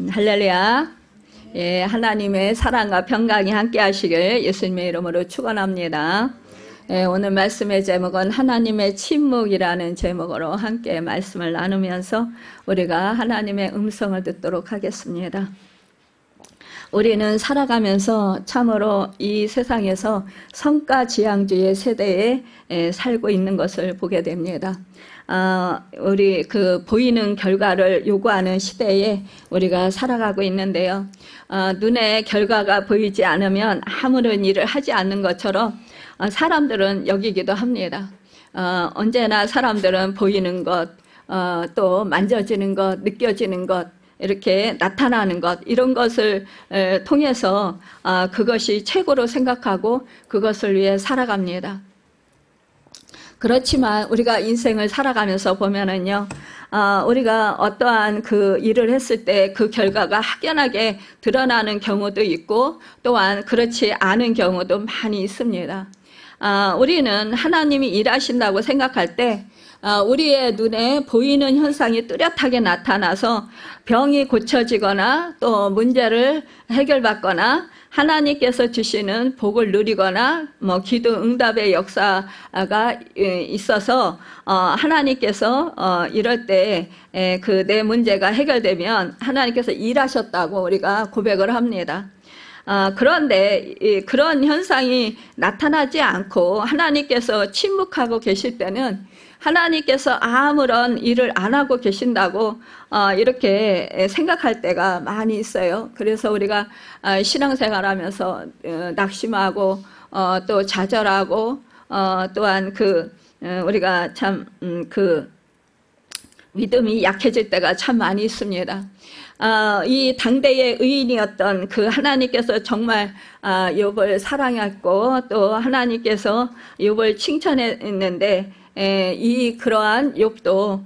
할렐루야. 예, 하나님의 사랑과 평강이 함께 하시길 예수님의 이름으로 축원합니다. 예, 오늘 말씀의 제목은 하나님의 침묵이라는 제목으로 함께 말씀을 나누면서 우리가 하나님의 음성을 듣도록 하겠습니다. 우리는 살아가면서 참으로 이 세상에서 성과지향주의 세대에 살고 있는 것을 보게 됩니다. 우리 보이는 결과를 요구하는 시대에 우리가 살아가고 있는데요. 눈에 결과가 보이지 않으면 아무런 일을 하지 않는 것처럼 사람들은 여기기도 합니다. 언제나 사람들은 보이는 것, 또 만져지는 것, 느껴지는 것, 이렇게 나타나는 것, 이런 것을 통해서 그것이 최고로 생각하고 그것을 위해 살아갑니다. 그렇지만 우리가 인생을 살아가면서 보면은요, 우리가 어떠한 그 일을 했을 때 그 결과가 확연하게 드러나는 경우도 있고 또한 그렇지 않은 경우도 많이 있습니다. 우리는 하나님이 일하신다고 생각할 때 우리의 눈에 보이는 현상이 뚜렷하게 나타나서 병이 고쳐지거나 또 문제를 해결받거나 하나님께서 주시는 복을 누리거나 기도 응답의 역사가 있어서 하나님께서 이럴 때 내 문제가 해결되면 하나님께서 일하셨다고 우리가 고백을 합니다. 그런데 그런 현상이 나타나지 않고 하나님께서 침묵하고 계실 때는 하나님께서 아무런 일을 안 하고 계신다고 이렇게 생각할 때가 많이 있어요. 그래서 우리가 신앙생활하면서 낙심하고 또 좌절하고 또한 우리가 참 믿음이 약해질 때가 참 많이 있습니다. 이 당대의 의인이었던 그 하나님께서 정말 욥을 사랑했고 또 하나님께서 욥을 칭찬했는데 그러한 욥도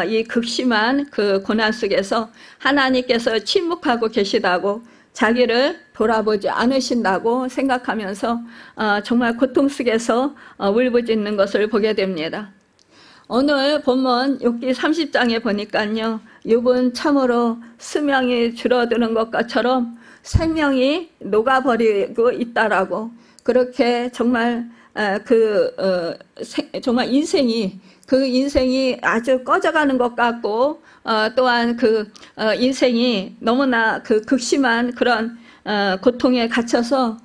이 극심한 그 고난 속에서 하나님께서 침묵하고 계시다고 자기를 돌아보지 않으신다고 생각하면서 정말 고통 속에서 울부짖는 것을 보게 됩니다. 오늘 본문 욥기 30장에 보니까요, 욥은 참으로 수명이 줄어드는 것처럼 생명이 녹아버리고 있다라고 그렇게 정말 정말 인생이 아주 꺼져가는 것 같고 또한 인생이 너무나 극심한 그런 고통에 갇혀서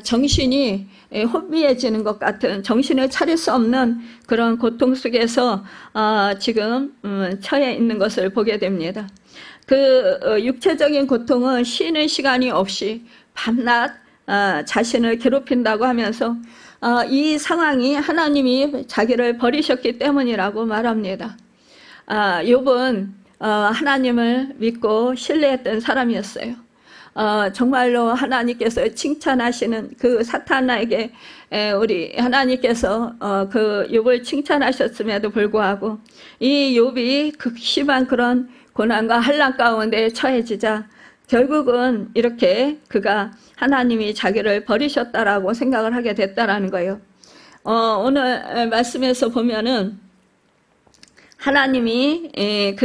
정신이 혼미해지는 것 같은 정신을 차릴 수 없는 그런 고통 속에서 지금 처해 있는 것을 보게 됩니다. 육체적인 고통은 쉬는 시간이 없이 밤낮 자신을 괴롭힌다고 하면서 이 상황이 하나님이 자기를 버리셨기 때문이라고 말합니다. 욥은 하나님을 믿고 신뢰했던 사람이었어요. 정말로 하나님께서 칭찬하시는 그 사탄에게 우리 하나님께서 욥을 칭찬하셨음에도 불구하고 이 욥이 극심한 그런 고난과 환난 가운데 처해지자 결국은 이렇게 그가 하나님이 자기를 버리셨다라고 생각을 하게 됐다라는 거예요. 오늘 말씀에서 보면은 하나님이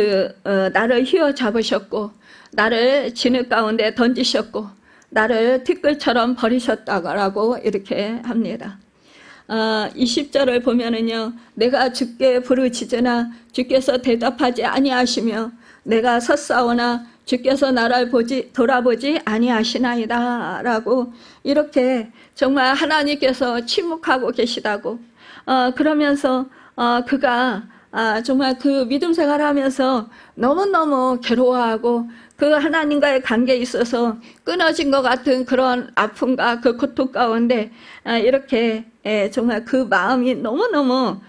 나를 휘어잡으셨고 나를 진흙 가운데 던지셨고 나를 티끌처럼 버리셨다고 이렇게 합니다. 20절을 보면은요, 내가 주께 부르짖으나 주께서 대답하지 아니하시며 내가 섰사오나 주께서 나를 돌아보지 아니하시나이다 라고 이렇게 정말 하나님께서 침묵하고 계시다고 그러면서 그가 정말 그 믿음 생활을 하면서 너무너무 괴로워하고 그 하나님과의 관계에 있어서 끊어진 것 같은 그런 아픔과 그 고통 가운데 이렇게 정말 그 마음이 너무너무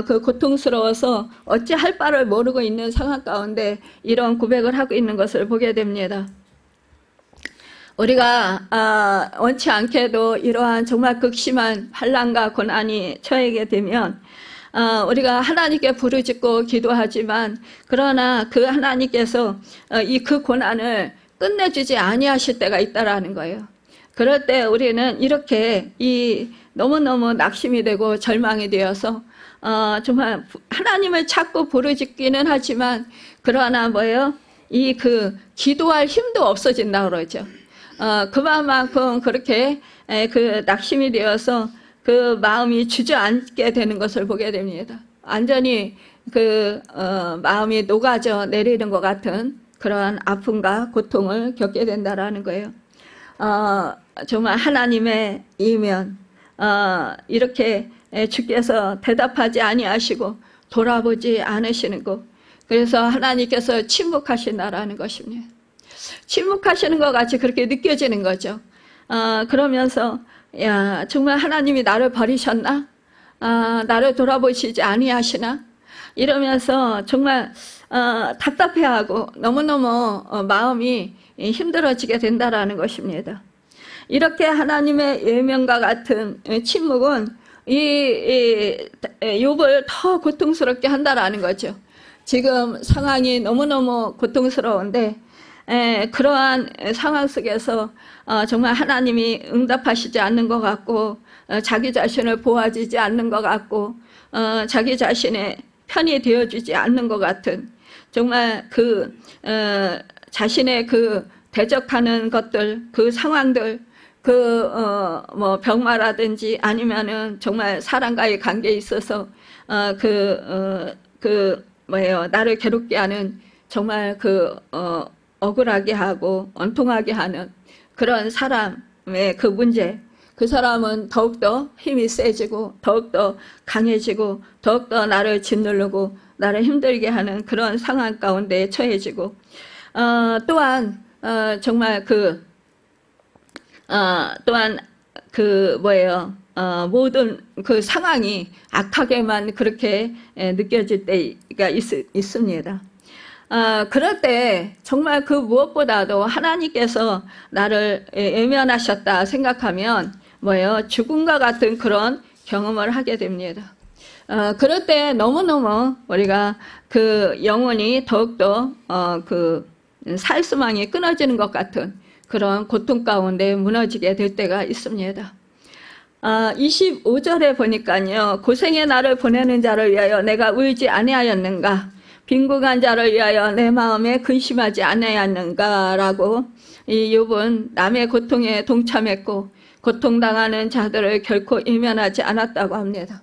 고통스러워서 어찌할 바를 모르고 있는 상황 가운데 이런 고백을 하고 있는 것을 보게 됩니다. 우리가 원치 않게도 이러한 정말 극심한 환난과 고난이 처하게 되면 우리가 하나님께 부르짖고 기도하지만 그러나 그 하나님께서 그 고난을 끝내주지 아니하실 때가 있다라는 거예요. 그럴 때 우리는 이렇게 너무너무 낙심이 되고 절망이 되어서 정말 하나님을 찾고 부르짖기는 하지만 그러나 이 그 기도할 힘도 없어진다 그러죠. 그만큼 그렇게 그 낙심이 되어서 그 마음이 주저앉게 되는 것을 보게 됩니다. 완전히 그 마음이 녹아져 내리는 것 같은 그러한 아픔과 고통을 겪게 된다라는 거예요. 정말 하나님의 이면 이렇게 주께서 대답하지 아니하시고 돌아보지 않으시는 것, 그래서 하나님께서 침묵하신다라는 것입니다. 침묵하시는 것 같이 그렇게 느껴지는 거죠. 그러면서 야, 정말 하나님이 나를 버리셨나? 나를 돌아보시지 아니하시나? 이러면서 정말 답답해하고 너무너무 마음이 힘들어지게 된다라는 것입니다. 이렇게 하나님의 예명과 같은 침묵은 이 욥을 더 고통스럽게 한다라는 거죠. 지금 상황이 너무너무 고통스러운데 그러한 상황 속에서 정말 하나님이 응답하시지 않는 것 같고 자기 자신을 보아주지 않는 것 같고 자기 자신의 편이 되어주지 않는 것 같은 정말 그 자신의 그 대적하는 것들, 그 상황들, 그 뭐 병마라든지 아니면은 정말 사람과의 관계에 있어서 뭐예요, 나를 괴롭게 하는 정말 억울하게 하고 원통하게 하는 그런 사람의 그 문제, 그 사람은 더욱더 힘이 세지고 더욱더 강해지고 더욱더 나를 짓누르고 나를 힘들게 하는 그런 상황 가운데 처해지고 또한 정말 또한 뭐예요, 모든 그 상황이 악하게만 그렇게 느껴질 때가 있습니다. 그럴 때 정말 그 무엇보다도 하나님께서 나를 외면하셨다 생각하면 뭐예요, 죽음과 같은 그런 경험을 하게 됩니다. 그럴 때 너무너무 우리가 그 영혼이 더욱더 살수망이 끊어지는 것 같은 그런 고통 가운데 무너지게 될 때가 있습니다. 25절에 보니까요, 고생의 나를 보내는 자를 위하여 내가 울지 아니하였는가, 빈궁한 자를 위하여 내 마음에 근심하지 아니하였는가라고 이 욥은 남의 고통에 동참했고 고통당하는 자들을 결코 외면하지 않았다고 합니다.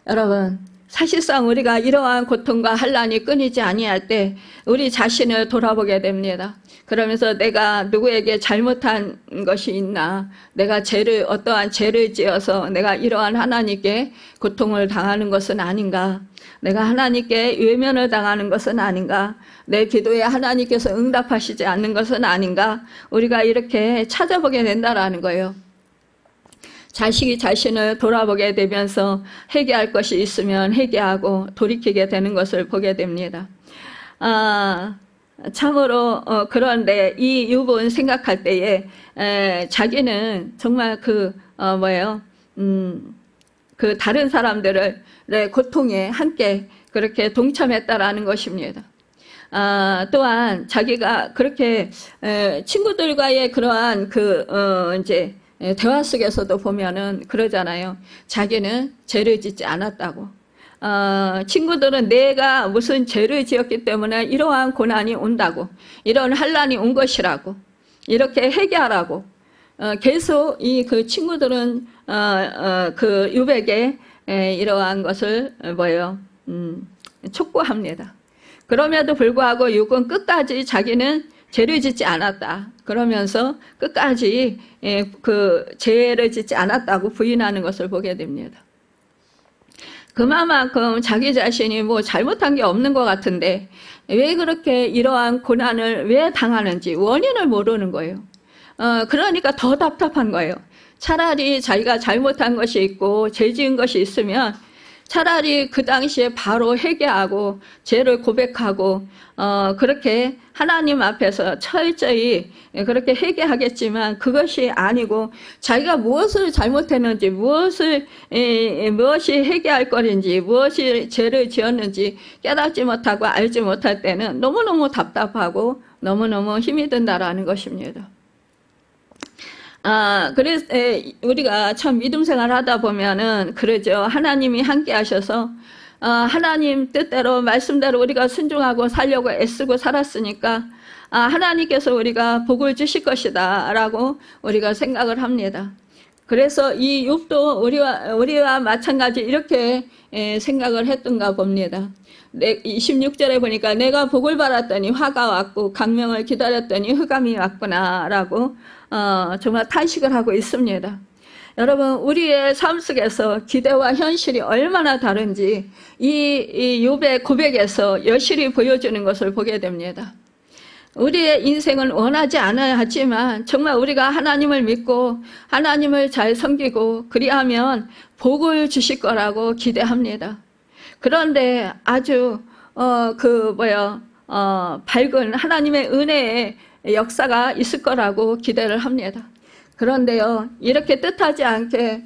여러분, 사실상 우리가 이러한 고통과 환난이 끊이지 아니할 때 우리 자신을 돌아보게 됩니다. 그러면서 내가 누구에게 잘못한 것이 있나, 내가 어떠한 죄를 지어서 내가 이러한 하나님께 고통을 당하는 것은 아닌가, 내가 하나님께 외면을 당하는 것은 아닌가, 내 기도에 하나님께서 응답하시지 않는 것은 아닌가, 우리가 이렇게 찾아보게 된다라는 거예요. 자식이 자신을 돌아보게 되면서 회개할 것이 있으면 회개하고 돌이키게 되는 것을 보게 됩니다. 참으로 그런데 이 욥은 생각할 때에 자기는 정말 그 다른 사람들의 고통에 함께 그렇게 동참했다라는 것입니다. 또한 자기가 그렇게 친구들과의 그러한 이제 대화 속에서도 보면은 그러잖아요. 자기는 죄를 짓지 않았다고. 친구들은 내가 무슨 죄를 지었기 때문에 이러한 고난이 온다고, 이런 환난이 온 것이라고, 이렇게 회개하라고 계속 그 친구들은 그 욥에게 이러한 것을 촉구합니다. 그럼에도 불구하고 욥은 끝까지 자기는 죄를 짓지 않았다 그러면서 끝까지 그 죄를 짓지 않았다고 부인하는 것을 보게 됩니다. 그만큼 자기 자신이 뭐 잘못한 게 없는 것 같은데 왜 그렇게 이러한 고난을 왜 당하는지 원인을 모르는 거예요. 그러니까 더 답답한 거예요. 차라리 자기가 잘못한 것이 있고 죄 지은 것이 있으면 차라리 그 당시에 바로 회개하고 죄를 고백하고 그렇게 하나님 앞에서 철저히 그렇게 회개하겠지만 그것이 아니고 자기가 무엇을 잘못했는지 무엇이 회개할 거인지 무엇이 죄를 지었는지 깨닫지 못하고 알지 못할 때는 너무너무 답답하고 너무너무 힘이 든다라는 것입니다. 그래서 우리가 참 믿음 생활 하다 보면은 그러죠. 하나님이 함께 하셔서 하나님 뜻대로 말씀대로 우리가 순종하고 살려고 애쓰고 살았으니까 하나님께서 우리가 복을 주실 것이다 라고 우리가 생각을 합니다. 그래서 이 욥도 우리와 마찬가지 이렇게 생각을 했던가 봅니다. 26절에 보니까 내가 복을 받았더니 화가 왔고 강명을 기다렸더니 흑암이 왔구나 라고 정말 탄식을 하고 있습니다. 여러분, 우리의 삶 속에서 기대와 현실이 얼마나 다른지 이 욥의 고백에서 여실히 보여주는 것을 보게 됩니다. 우리의 인생은 원하지 않아야 하지만 정말 우리가 하나님을 믿고 하나님을 잘 섬기고 그리하면 복을 주실 거라고 기대합니다. 그런데 아주 밝은 하나님의 은혜의 역사가 있을 거라고 기대를 합니다. 그런데요, 이렇게 뜻하지 않게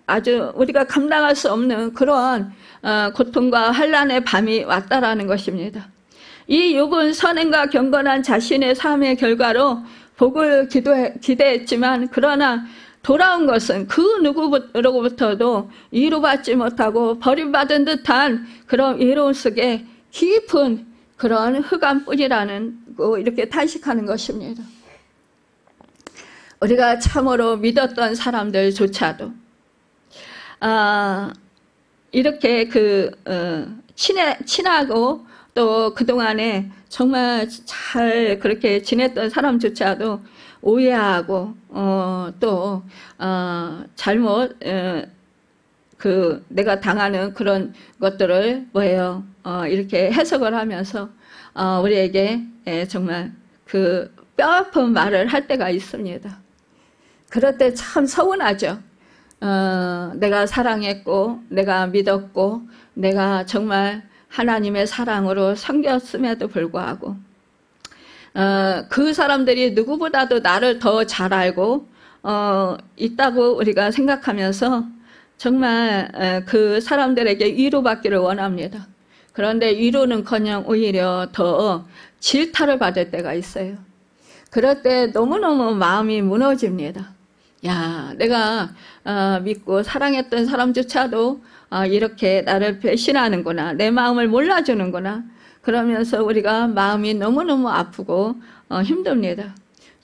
아주 우리가 감당할 수 없는 그런 고통과 환난의 밤이 왔다라는 것입니다. 이 욥은 선행과 경건한 자신의 삶의 결과로 복을 기대했지만 그러나 돌아온 것은 그 누구로부터도 위로받지 못하고 버림받은 듯한 그런 외로움 속에 깊은 그런 흑암뿐이라는 이렇게 탄식하는 것입니다. 우리가 참으로 믿었던 사람들조차도 이렇게 친하고 또 그동안에 정말 잘 그렇게 지냈던 사람조차도 오해하고 또 잘못 내가 당하는 그런 것들을 이렇게 해석을 하면서 우리에게 정말 뼈아픈 말을 할 때가 있습니다. 그럴 때 참 서운하죠. 내가 사랑했고 내가 믿었고 내가 정말 하나님의 사랑으로 섬겼음에도 불구하고 그 사람들이 누구보다도 나를 더 잘 알고 있다고 우리가 생각하면서 정말 그 사람들에게 위로받기를 원합니다. 그런데 위로는커녕 오히려 더 질타를 받을 때가 있어요. 그럴 때 너무너무 마음이 무너집니다. 야, 내가 믿고 사랑했던 사람조차도 이렇게 나를 배신하는구나, 내 마음을 몰라주는구나. 그러면서 우리가 마음이 너무너무 아프고 힘듭니다.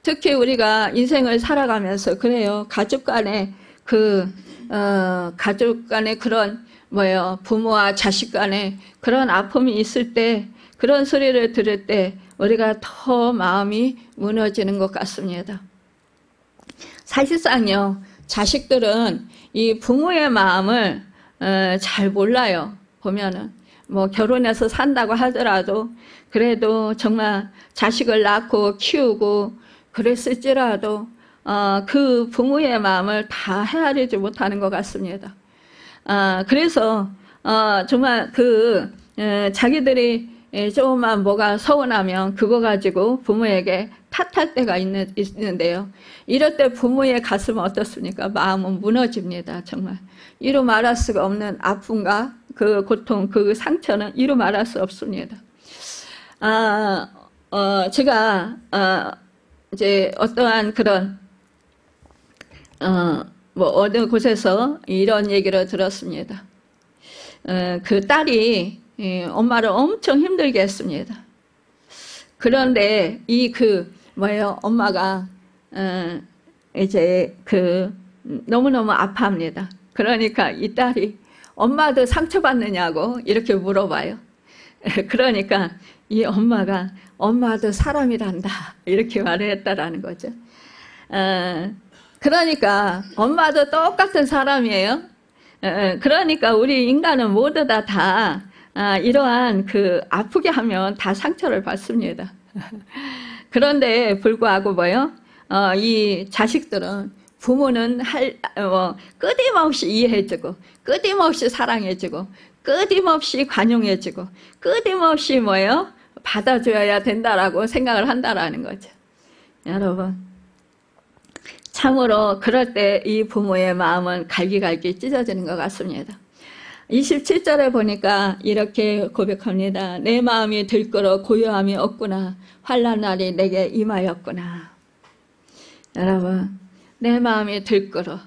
특히 우리가 인생을 살아가면서 그래요. 가족 간에 그런 부모와 자식 간에 그런 아픔이 있을 때, 그런 소리를 들을 때 우리가 더 마음이 무너지는 것 같습니다. 사실상요, 자식들은 이 부모의 마음을 잘 몰라요. 보면은 결혼해서 산다고 하더라도 그래도 정말 자식을 낳고 키우고 그랬을지라도 그 부모의 마음을 다 헤아리지 못하는 것 같습니다. 그래서 정말 자기들이 조금만 뭐가 서운하면 그거 가지고 부모에게 탓할 때가 있는데요. 이럴 때 부모의 가슴은 어떻습니까? 마음은 무너집니다. 정말 이루 말할 수가 없는 아픔과 그 고통, 그 상처는 이루 말할 수 없습니다. 제가 이제 어떠한 그런 어느 곳에서 이런 얘기를 들었습니다. 그 딸이 엄마를 엄청 힘들게 했습니다. 그런데 엄마가 이제 너무너무 아파합니다. 그러니까 이 딸이 엄마도 상처받느냐고 이렇게 물어봐요. 그러니까 이 엄마가 엄마도 사람이란다 이렇게 말을 했다라는 거죠. 그러니까 엄마도 똑같은 사람이에요. 그러니까 우리 인간은 모두 다 이러한 아프게 하면 다 상처를 받습니다. 그런데 불구하고 이 자식들은 부모는 끊임없이 이해해주고 끊임없이 사랑해주고 끊임없이 관용해주고 끊임없이 받아줘야 된다라고 생각을 한다라는 거죠. 여러분, 참으로 그럴 때 이 부모의 마음은 갈기갈기 찢어지는 것 같습니다. 27절에 보니까 이렇게 고백합니다. 내 마음이 들끓어 고요함이 없구나. 환난 날이 내게 임하였구나. 여러분, 내 마음이 들끓어.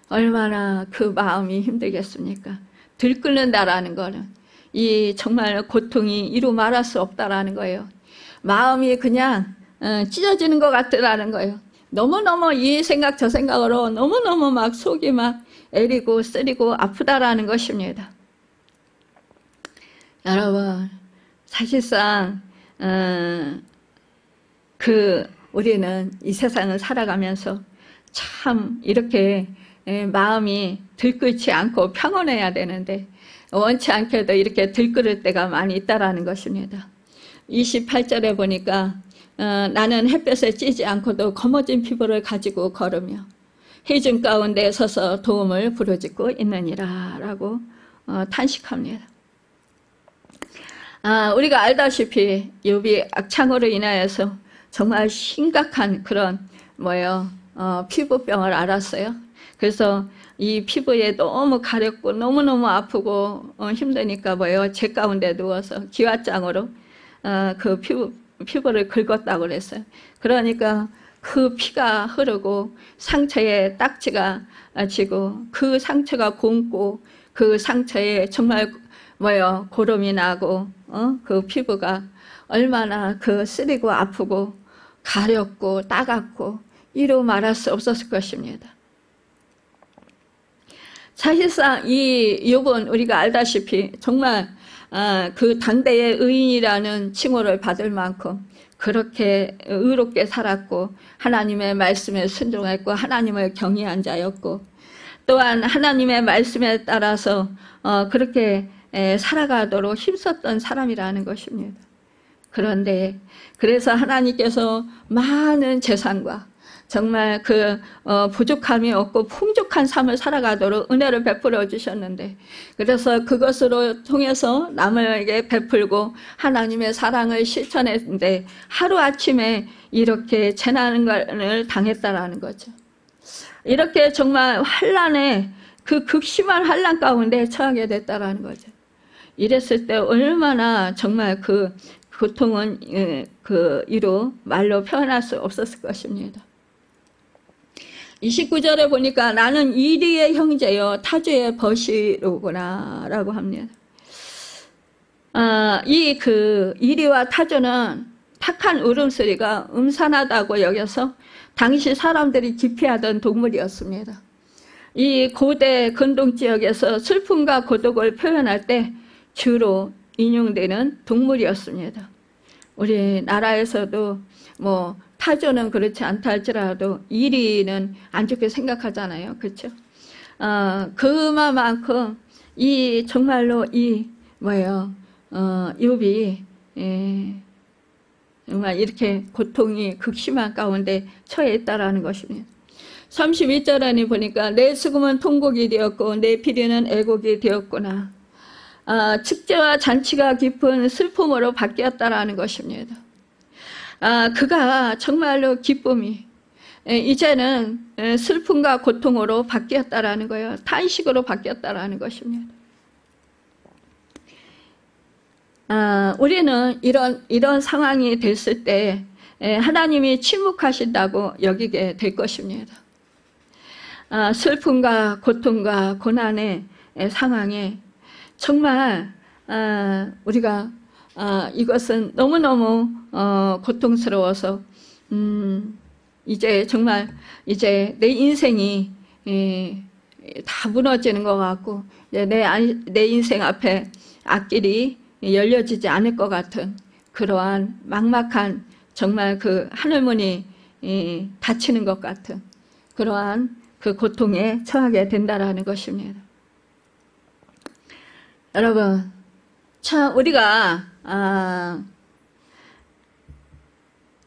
얼마나 그 마음이 힘들겠습니까? 들끓는다라는 거는 이 정말 고통이 이루 말할 수 없다라는 거예요. 마음이 그냥 찢어지는 것 같더라는 거예요. 너무너무 이 생각 저 생각으로 너무너무 막 속이 막 애리고 쓰리고 아프다라는 것입니다. 여러분, 사실상 우리는 이 세상을 살아가면서 참 이렇게 마음이 들끓지 않고 평온해야 되는데 원치 않게도 이렇게 들끓을 때가 많이 있다라는 것입니다. 28절에 보니까 나는 햇볕에 찌지 않고도 검어진 피부를 가지고 걸으며 해중 가운데 서서 도움을 부르짖고 있느니라 라고 탄식합니다. 우리가 알다시피 욥이 악창으로 인하여서 정말 심각한 그런 피부병을 앓았어요. 그래서 이 피부에 너무 가렵고 너무너무 아프고 힘드니까 제 가운데 누워서 기왓장으로 그 피부를 긁었다고 그랬어요. 그러니까 그 피가 흐르고 상처에 딱지가 지고 그 상처가 곪고 그 상처에 정말 고름이 나고 그 피부가 얼마나 쓰리고 아프고 가렵고 따갑고 이루 말할 수 없었을 것입니다. 사실상 이 욥은 우리가 알다시피 정말 그 당대의 의인이라는 칭호를 받을 만큼 그렇게 의롭게 살았고 하나님의 말씀에 순종했고 하나님을 경외한 자였고 또한 하나님의 말씀에 따라서 그렇게 살아가도록 힘썼던 사람이라는 것입니다. 그런데 그래서 하나님께서 많은 재산과 정말 부족함이 없고 풍족한 삶을 살아가도록 은혜를 베풀어 주셨는데 그래서 그것으로 통해서 남에게 베풀고 하나님의 사랑을 실천했는데 하루아침에 이렇게 재난을 당했다라는 거죠. 이렇게 정말 환난에 극심한 환난 가운데 처하게 됐다라는 거죠. 이랬을 때 얼마나 정말 고통은 이루 말로 표현할 수 없었을 것입니다. 29절에 보니까 나는 이리의 형제요 타주의 벗이로구나 라고 합니다. 이리와 타주는 탁한 울음소리가 음산하다고 여겨서 당시 사람들이 기피하던 동물이었습니다. 이 고대 근동 지역에서 슬픔과 고독을 표현할 때 주로 인용되는 동물이었습니다. 우리나라에서도 타조는 그렇지 않다 할지라도 이리는 안 좋게 생각하잖아요. 그렇죠? 그만큼 정말로 욥이 정말 이렇게 고통이 극심한 가운데 처해 있다라는 것입니다. 31절에 보니까 내 수금은 통곡이 되었고 내 피리는 애곡이 되었구나. 축제와 잔치가 깊은 슬픔으로 바뀌었다라는 것입니다. 그가 정말로 기쁨이 이제는 슬픔과 고통으로 바뀌었다라는 거예요. 탄식으로 바뀌었다라는 것입니다. 우리는 이런 상황이 됐을 때 하나님이 침묵하신다고 여기게 될 것입니다. 슬픔과 고통과 고난의 상황에 정말 우리가 이것은 너무너무 고통스러워서 이제 정말 내 인생이 다 무너지는 것 같고 내 인생 앞에 앞길이 열려지지 않을 것 같은 그러한 막막한 정말 하늘문이 닫히는 것 같은 그러한 고통에 처하게 된다라는 것입니다. 여러분, 참 우리가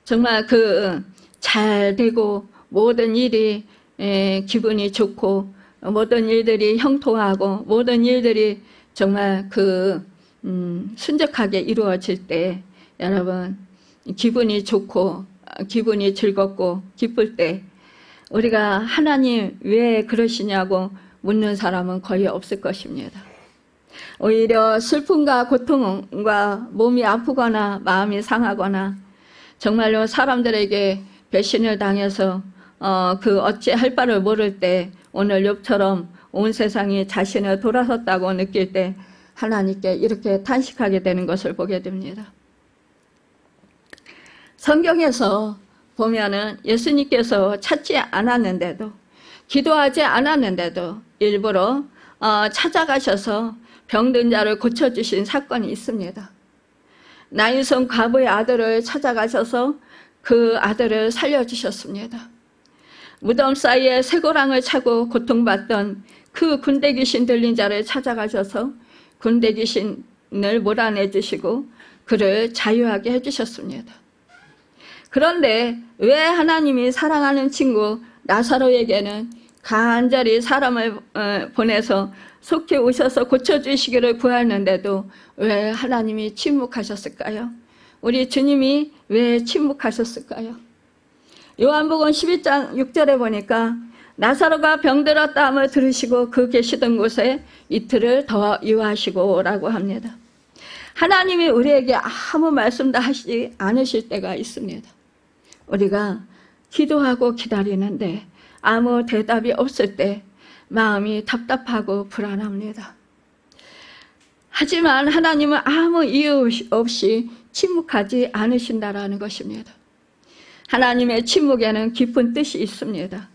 정말 잘 되고 모든 일이 기분이 좋고 모든 일들이 형통하고 모든 일들이 정말 순적하게 이루어질 때 여러분 기분이 좋고 기분이 즐겁고 기쁠 때 우리가 하나님 왜 그러시냐고 묻는 사람은 거의 없을 것입니다. 오히려 슬픔과 고통과 몸이 아프거나 마음이 상하거나 정말로 사람들에게 배신을 당해서 어찌할 바를 모를 때 오늘 욥처럼 온 세상이 자신을 돌아섰다고 느낄 때 하나님께 이렇게 탄식하게 되는 것을 보게 됩니다. 성경에서 보면은 예수님께서 찾지 않았는데도, 기도하지 않았는데도 일부러 찾아가셔서 병든 자를 고쳐주신 사건이 있습니다. 나인성 과부의 아들을 찾아가셔서 그 아들을 살려주셨습니다. 무덤 사이에 쇠고랑을 차고 고통받던 그 군대 귀신 들린 자를 찾아가셔서 군대 귀신을 몰아내주시고 그를 자유하게 해주셨습니다. 그런데 왜 하나님이 사랑하는 친구 나사로에게는 간절히 사람을 보내서 속히 오셔서 고쳐주시기를 구하는데도 왜 하나님이 침묵하셨을까요? 우리 주님이 왜 침묵하셨을까요? 요한복음 11장 6절에 보니까 나사로가 병들었다 함을 들으시고 그 계시던 곳에 이틀을 더 유하시고 라고 합니다. 하나님이 우리에게 아무 말씀도 하시지 않으실 때가 있습니다. 우리가 기도하고 기다리는데 아무 대답이 없을 때 마음이 답답하고 불안합니다. 하지만 하나님은 아무 이유 없이 침묵하지 않으신다라는 것입니다. 하나님의 침묵에는 깊은 뜻이 있습니다.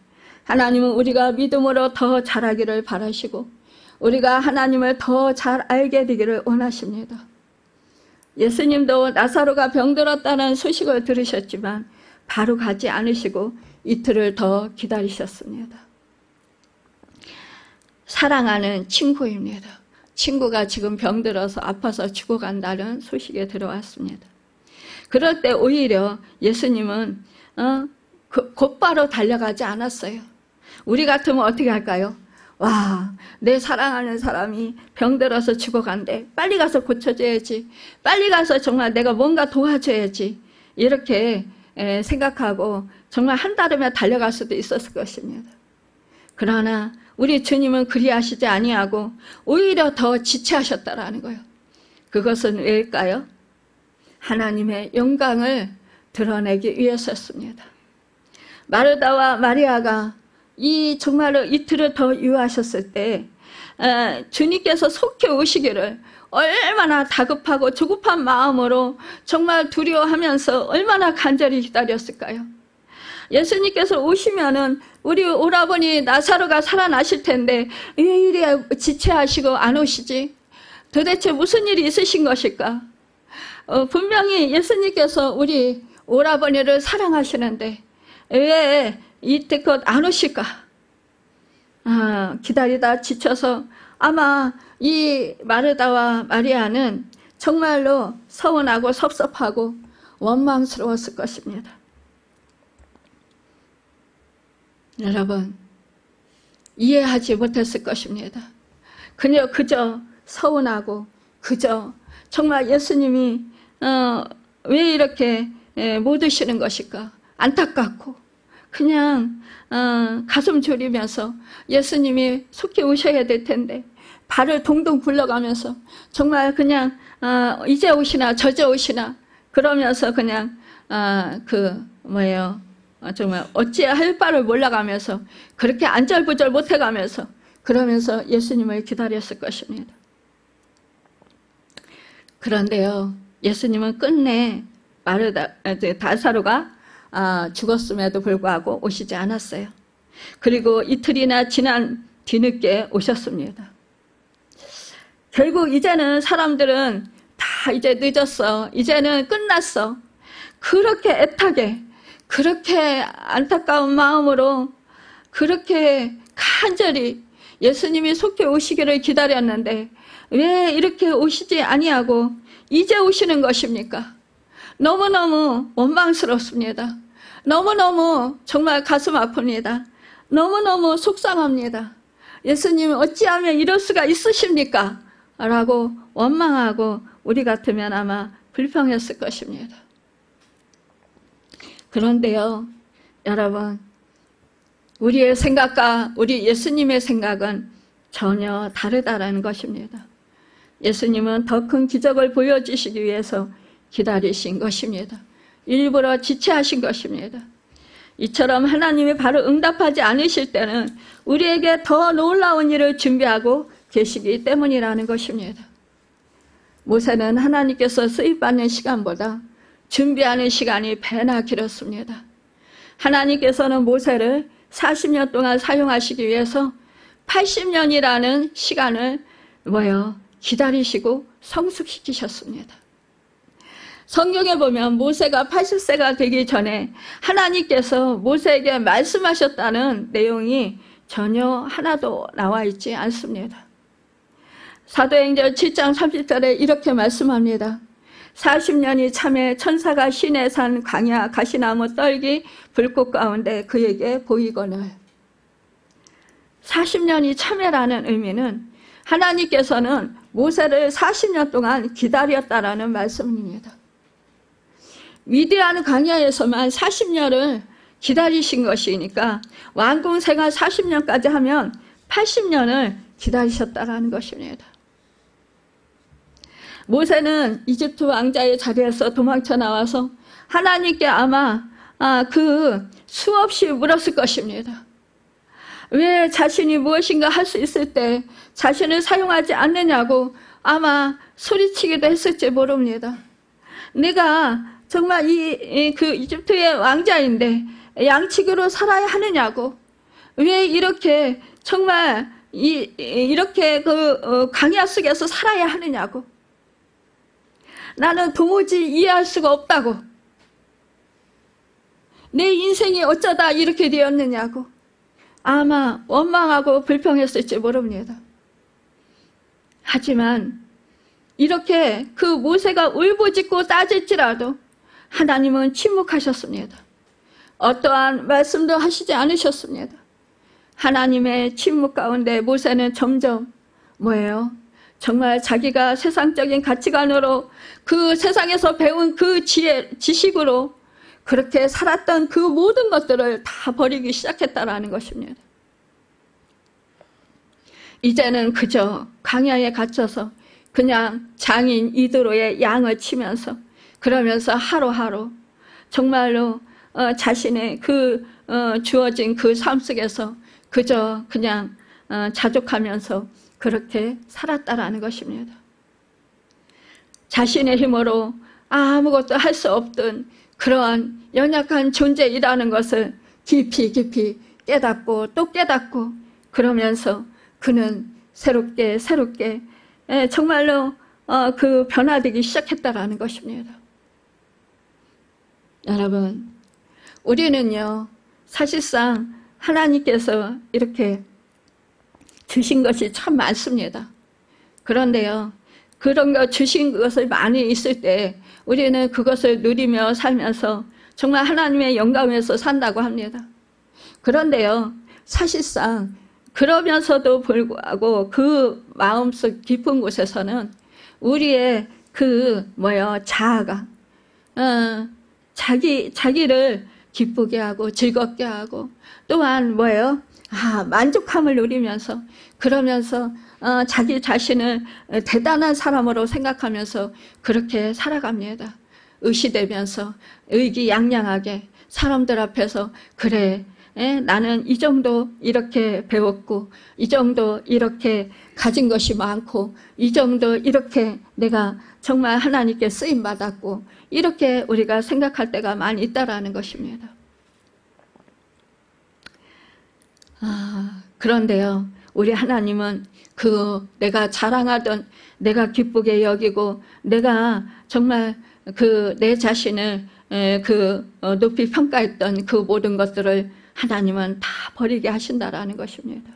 하나님은 우리가 믿음으로 더 잘하기를 바라시고 우리가 하나님을 더 잘 알게 되기를 원하십니다. 예수님도 나사로가 병들었다는 소식을 들으셨지만 바로 가지 않으시고 이틀을 더 기다리셨습니다. 사랑하는 친구입니다. 친구가 지금 병들어서 아파서 죽어간다는 소식이 들어왔습니다. 그럴 때 오히려 예수님은 곧바로 달려가지 않았어요. 우리 같으면 어떻게 할까요? 와, 내 사랑하는 사람이 병들어서 죽어간대. 빨리 가서 고쳐줘야지. 빨리 가서 정말 내가 뭔가 도와줘야지. 이렇게 생각하고 정말 한달이면 달려갈 수도 있었을 것입니다. 그러나 우리 주님은 그리하시지 아니하고 오히려 더 지체하셨다라는 거예요. 그것은 왜일까요? 하나님의 영광을 드러내기 위해서였습니다. 마르다와 마리아가 이 정말로 이틀을 더 유하셨을 때 주님께서 속히 오시기를 얼마나 다급하고 조급한 마음으로 정말 두려워하면서 얼마나 간절히 기다렸을까요? 예수님께서 오시면은 우리 오라버니 나사로가 살아나실 텐데 왜 이리 지체하시고 안 오시지? 도대체 무슨 일이 있으신 것일까? 분명히 예수님께서 우리 오라버니를 사랑하시는데 왜 이때껏 안 오실까? 기다리다 지쳐서 아마 이 마르다와 마리아는 정말로 서운하고 섭섭하고 원망스러웠을 것입니다. 여러분, 이해하지 못했을 것입니다. 그저 서운하고 그저 정말 예수님이 왜 이렇게 못 오시는 것일까? 안타깝고 그냥 가슴 졸이면서 예수님이 속히 오셔야 될 텐데 발을 동동 굴러가면서 정말 그냥 이제 오시나 저제 오시나 그러면서 그냥 정말 어찌할 바를 몰라가면서 그렇게 안절부절 못해가면서 그러면서 예수님을 기다렸을 것입니다. 그런데요, 예수님은 끝내 나사로가 죽었음에도 불구하고 오시지 않았어요. 그리고 이틀이나 지난 뒤늦게 오셨습니다. 결국 이제는 사람들은 다 이제 늦었어. 이제는 끝났어. 그렇게 애타게, 그렇게 안타까운 마음으로 그렇게 간절히 예수님이 속히 오시기를 기다렸는데 왜 이렇게 오시지 아니하고 이제 오시는 것입니까? 너무너무 원망스럽습니다. 너무너무 정말 가슴 아픕니다. 너무너무 속상합니다. 예수님 어찌하면 이럴 수가 있으십니까? 라고 원망하고 우리 같으면 아마 불평했을 것입니다. 그런데요, 여러분, 우리의 생각과 우리 예수님의 생각은 전혀 다르다라는 것입니다. 예수님은 더 큰 기적을 보여주시기 위해서 기다리신 것입니다. 일부러 지체하신 것입니다. 이처럼 하나님이 바로 응답하지 않으실 때는 우리에게 더 놀라운 일을 준비하고 계시기 때문이라는 것입니다. 모세는 하나님께서 쓰임받는 시간보다 준비하는 시간이 배나 길었습니다. 하나님께서는 모세를 40년 동안 사용하시기 위해서 80년이라는 시간을 기다리시고 성숙시키셨습니다. 성경에 보면 모세가 80세가 되기 전에 하나님께서 모세에게 말씀하셨다는 내용이 전혀 하나도 나와 있지 않습니다. 사도행전 7장 30절에 이렇게 말씀합니다. 40년이 참에 천사가 시내 산 광야 가시나무 떨기 불꽃 가운데 그에게 보이거늘. 40년이 참회라는 의미는 하나님께서는 모세를 40년 동안 기다렸다라는 말씀입니다. 위대한 광야에서만 40년을 기다리신 것이니까 왕궁생활 40년까지 하면 80년을 기다리셨다라는 것입니다. 모세는 이집트 왕자의 자리에서 도망쳐 나와서 하나님께 아마 수없이 물었을 것입니다. 왜 자신이 무엇인가 할 수 있을 때 자신을 사용하지 않느냐고 아마 소리치기도 했을지 모릅니다. 내가 정말 그 이집트의 왕자인데 양치기로 살아야 하느냐고, 왜 이렇게 정말 이렇게 광야 속에서 살아야 하느냐고, 나는 도무지 이해할 수가 없다고, 내 인생이 어쩌다 이렇게 되었느냐고 아마 원망하고 불평했을지 모릅니다. 하지만 이렇게 그 모세가 울부짖고 따질지라도 하나님은 침묵하셨습니다. 어떠한 말씀도 하시지 않으셨습니다. 하나님의 침묵 가운데 모세는 점점 정말 자기가 세상적인 가치관으로 그 세상에서 배운 그 지식으로 그렇게 살았던 그 모든 것들을 다 버리기 시작했다라는 것입니다. 이제는 그저 광야에 갇혀서 그냥 장인 이드로의 양을 치면서 그러면서 하루하루 정말로 자신의 주어진 그 삶 속에서 그저 그냥 자족하면서 그렇게 살았다라는 것입니다. 자신의 힘으로 아무것도 할 수 없던 그러한 연약한 존재이라는 것을 깊이 깨닫고 또 깨닫고, 그러면서 그는 새롭게 정말로 변화되기 시작했다라는 것입니다. 여러분, 우리는요 사실상 하나님께서 이렇게 주신 것이 참 많습니다. 그런데요, 그런 거 주신 것을 많이 있을 때 우리는 그것을 누리며 살면서 정말 하나님의 영광에서 산다고 합니다. 그런데요, 사실상 그러면서도 불구하고 그 마음속 깊은 곳에서는 우리의 자아가 자기를 기쁘게 하고 즐겁게 하고 또한 만족함을 누리면서 그러면서 자기 자신을 대단한 사람으로 생각하면서 그렇게 살아갑니다. 의시되면서 의기양양하게 사람들 앞에서 그래, 나는 이 정도 이렇게 배웠고 이 정도 이렇게 가진 것이 많고 이 정도 이렇게 내가 정말 하나님께 쓰임받았고, 이렇게 우리가 생각할 때가 많이 있다라는 것입니다. 그런데요, 우리 하나님은 내가 자랑하던, 내가 기쁘게 여기고 내가 정말 내 자신을 높이 평가했던 그 모든 것들을 하나님은 다 버리게 하신다라는 것입니다.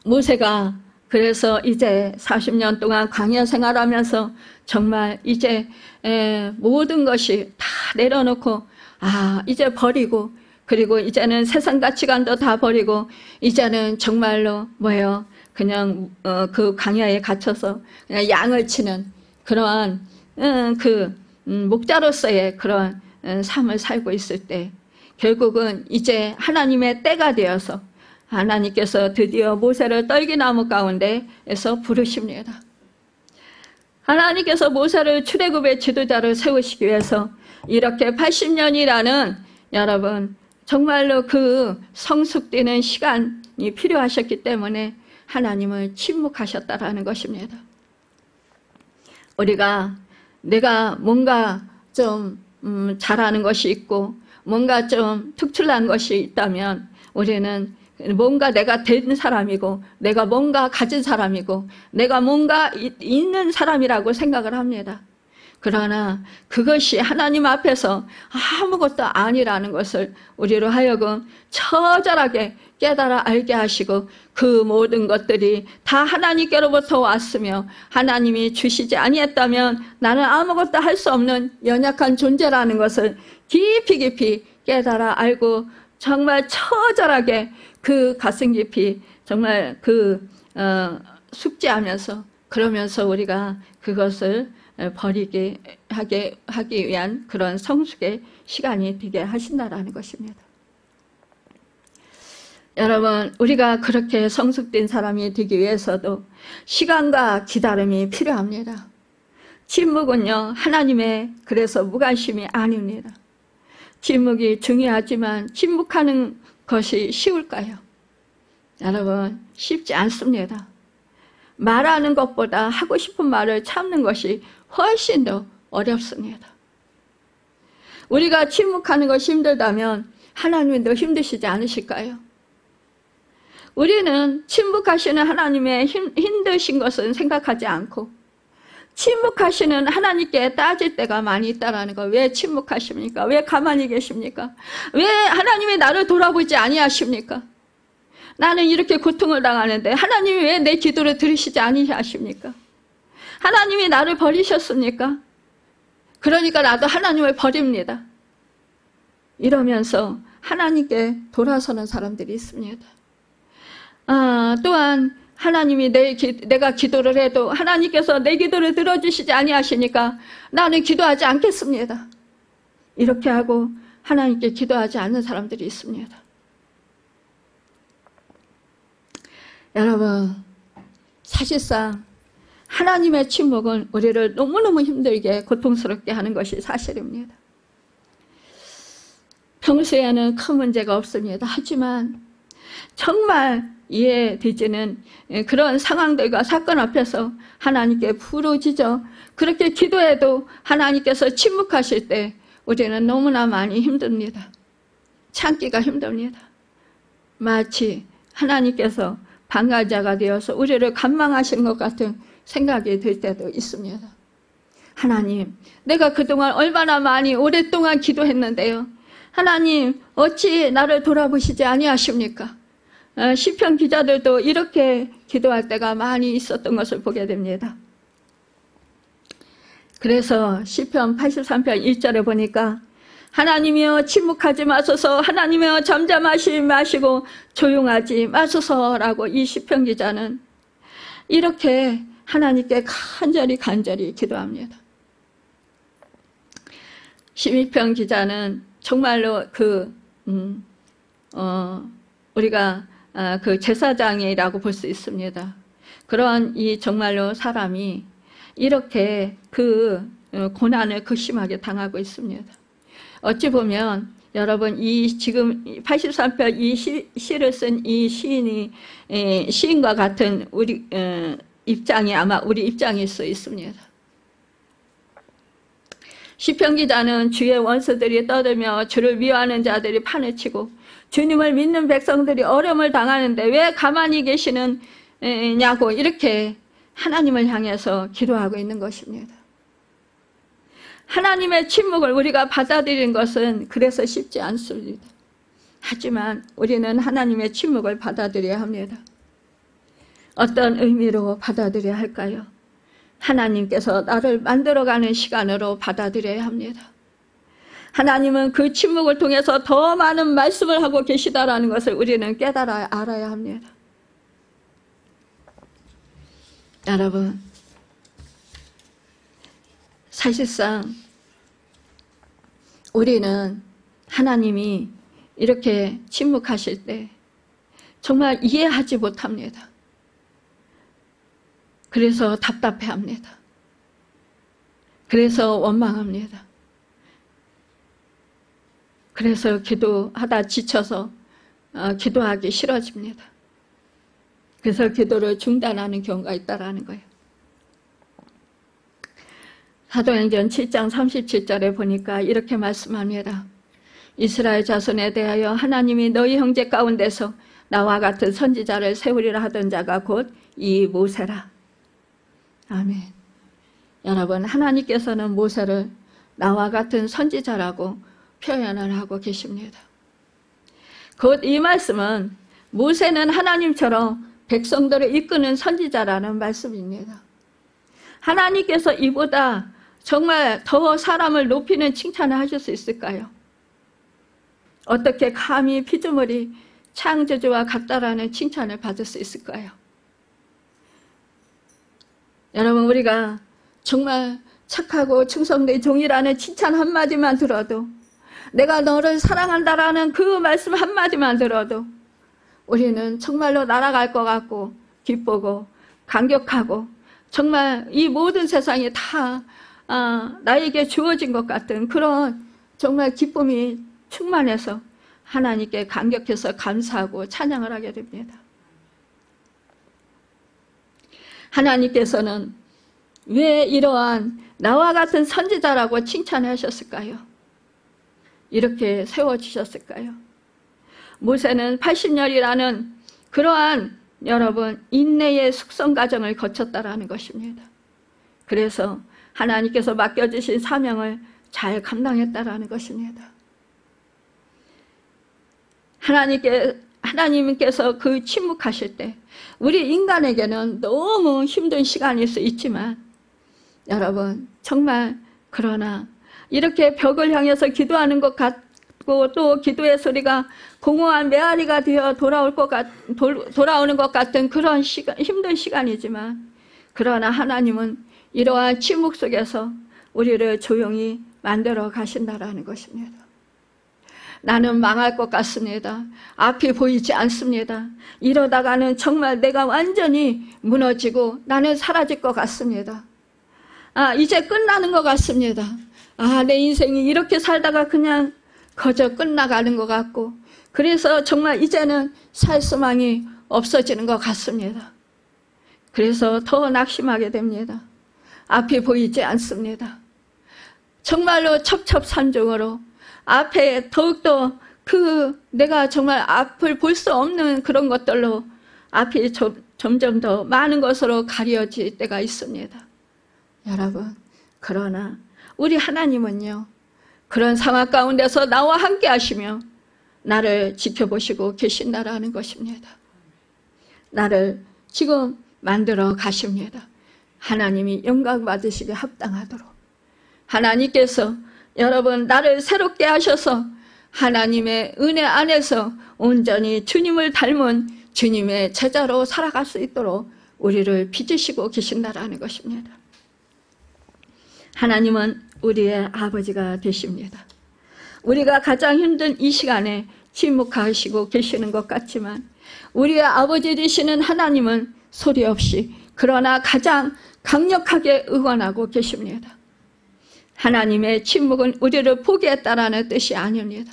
모세가 그래서 이제 40년 동안 광야 생활하면서 정말 이제 모든 것이 다 내려놓고 이제 버리고, 그리고 이제는 세상 가치관도 다 버리고 이제는 정말로 그냥 그 광야에 갇혀서 그냥 양을 치는 그러한 목자로서의 그런 삶을 살고 있을 때 결국은 이제 하나님의 때가 되어서 하나님께서 드디어 모세를 떨기나무 가운데에서 부르십니다. 하나님께서 모세를 출애굽의 지도자를 세우시기 위해서 이렇게 80년이라는 여러분 정말로 그 성숙되는 시간이 필요하셨기 때문에 하나님을 침묵하셨다라는 것입니다. 우리가 내가 뭔가 좀 잘하는 것이 있고 뭔가 좀 특출난 것이 있다면 우리는 뭔가 내가 된 사람이고 내가 뭔가 가진 사람이고 내가 뭔가 있는 사람이라고 생각을 합니다. 그러나 그것이 하나님 앞에서 아무것도 아니라는 것을 우리로 하여금 처절하게 깨달아 알게 하시고 그 모든 것들이 다 하나님께로부터 왔으며 하나님이 주시지 아니했다면 나는 아무것도 할 수 없는 연약한 존재라는 것을 깊이 깊이 깨달아 알고 정말 처절하게 그 가슴 깊이 정말 숙지하면서 그러면서 우리가 그것을 버리게 하기 위한 그런 성숙의 시간이 되게 하신다라는 것입니다. 여러분 우리가 그렇게 성숙된 사람이 되기 위해서도 시간과 기다림이 필요합니다. 침묵은요 하나님의 그래서 무관심이 아닙니다. 침묵이 중요하지만 침묵하는 것이 쉬울까요? 여러분 쉽지 않습니다. 말하는 것보다 하고 싶은 말을 참는 것이 훨씬 더 어렵습니다. 우리가 침묵하는 것이 힘들다면 하나님은 더 힘드시지 않으실까요? 우리는 침묵하시는 하나님의 힘드신 것은 생각하지 않고 침묵하시는 하나님께 따질 때가 많이 있다는 거. 왜 침묵하십니까? 왜 가만히 계십니까? 왜 하나님이 나를 돌아보지 아니하십니까? 나는 이렇게 고통을 당하는데 하나님이 왜 내 기도를 들으시지 아니하십니까? 하나님이 나를 버리셨습니까? 그러니까 나도 하나님을 버립니다. 이러면서 하나님께 돌아서는 사람들이 있습니다. 또한 하나님이 내가 기도를 해도 하나님께서 내 기도를 들어주시지 아니하시니까 나는 기도하지 않겠습니다. 이렇게 하고 하나님께 기도하지 않는 사람들이 있습니다. 여러분 사실상 하나님의 침묵은 우리를 너무너무 힘들게 고통스럽게 하는 것이 사실입니다. 평소에는 큰 문제가 없습니다. 하지만 정말 이해되지는 그런 상황들과 사건 앞에서 하나님께 부르짖어 그렇게 기도해도 하나님께서 침묵하실 때 우리는 너무나 많이 힘듭니다. 참기가 힘듭니다. 마치 하나님께서 방관자가 되어서 우리를 간망하시는 것 같은 생각이 들 때도 있습니다. 하나님, 내가 그동안 얼마나 많이 오랫동안 기도했는데요. 하나님, 어찌 나를 돌아보시지 아니하십니까? 시편 기자들도 이렇게 기도할 때가 많이 있었던 것을 보게 됩니다. 그래서 시편 83편 1절에 보니까 하나님이여 침묵하지 마소서, 하나님이여 잠잠하지 마시고 조용하지 마소서라고 이 시편 기자는 이렇게 하나님께 간절히 기도합니다. 시편 기자는 정말로 우리가 그 제사장이라고 볼 수 있습니다. 그런 이 정말로 사람이 이렇게 그 고난을 극심하게 당하고 있습니다. 어찌 보면 여러분 이 지금 83편 이 시를 쓴 이 시인이 시인과 같은 우리 입장이 아마 우리 입장일 수 있습니다. 시편 기자는 주의 원수들이 떠들며 주를 미워하는 자들이 판을 치고 주님을 믿는 백성들이 어려움을 당하는데 왜 가만히 계시느냐고 이렇게 하나님을 향해서 기도하고 있는 것입니다. 하나님의 침묵을 우리가 받아들이는 것은 그래서 쉽지 않습니다. 하지만 우리는 하나님의 침묵을 받아들여야 합니다. 어떤 의미로 받아들여야 할까요? 하나님께서 나를 만들어가는 시간으로 받아들여야 합니다. 하나님은 그 침묵을 통해서 더 많은 말씀을 하고 계시다라는 것을 우리는 깨달아 알아야 합니다. 여러분, 사실상 우리는 하나님이 이렇게 침묵하실 때 정말 이해하지 못합니다. 그래서 답답해합니다. 그래서 원망합니다. 그래서 기도하다 지쳐서 기도하기 싫어집니다. 그래서 기도를 중단하는 경우가 있다라는 거예요. 사도행전 7장 37절에 보니까 이렇게 말씀합니다. 이스라엘 자손에 대하여 하나님이 너희 형제 가운데서 나와 같은 선지자를 세우리라 하던 자가 곧 이 모세라. 아멘. 여러분, 하나님께서는 모세를 나와 같은 선지자라고 표현을 하고 계십니다. 곧 이 말씀은 모세는 하나님처럼 백성들을 이끄는 선지자라는 말씀입니다. 하나님께서 이보다 정말 더 사람을 높이는 칭찬을 하실 수 있을까요? 어떻게 감히 피조물이 창조주와 같다라는 칭찬을 받을 수 있을까요? 여러분, 우리가 정말 착하고 충성된 종이라는 칭찬 한마디만 들어도, 내가 너를 사랑한다라는 그 말씀 한마디만 들어도 우리는 정말로 날아갈 것 같고 기쁘고 감격하고 정말 이 모든 세상이 다 나에게 주어진 것 같은 그런 정말 기쁨이 충만해서 하나님께 감격해서 감사하고 찬양을 하게 됩니다. 하나님께서는 왜 이러한 나와 같은 선지자라고 칭찬하셨을까요? 이렇게 세워주셨을까요? 모세는 80년이라는 그러한 여러분 인내의 숙성 과정을 거쳤다라는 것입니다. 그래서 하나님께서 맡겨주신 사명을 잘 감당했다라는 것입니다. 하나님께서 그 침묵하실 때 우리 인간에게는 너무 힘든 시간일 수 있지만 여러분 정말 그러나 이렇게 벽을 향해서 기도하는 것 같고 또 기도의 소리가 공허한 메아리가 되어 돌아오는 것 같은 그런 힘든 시간이지만 그러나 하나님은 이러한 침묵 속에서 우리를 조용히 만들어 가신다라는 것입니다. 나는 망할 것 같습니다. 앞이 보이지 않습니다. 이러다가는 정말 내가 완전히 무너지고 나는 사라질 것 같습니다. 이제 끝나는 것 같습니다. 내 인생이 이렇게 살다가 그냥 거저 끝나가는 것 같고 그래서 정말 이제는 살 소망이 없어지는 것 같습니다. 그래서 더 낙심하게 됩니다. 앞이 보이지 않습니다. 정말로 첩첩산중으로 앞에 더욱더 내가 정말 앞을 볼 수 없는 그런 것들로 앞이 점점 더 많은 것으로 가려질 때가 있습니다. 여러분, 그러나 우리 하나님은요, 그런 상황 가운데서 나와 함께 하시며 나를 지켜보시고 계신다라는 것입니다. 나를 지금 만들어 가십니다. 하나님이 영광 받으시게 합당하도록. 하나님께서 여러분 나를 새롭게 하셔서 하나님의 은혜 안에서 온전히 주님을 닮은 주님의 제자로 살아갈 수 있도록 우리를 빚으시고 계신다라는 것입니다. 하나님은 우리의 아버지가 되십니다. 우리가 가장 힘든 이 시간에 침묵하시고 계시는 것 같지만 우리의 아버지 되시는 하나님은 소리 없이 그러나 가장 강력하게 응원하고 계십니다. 하나님의 침묵은 우리를 포기했다라는 뜻이 아닙니다.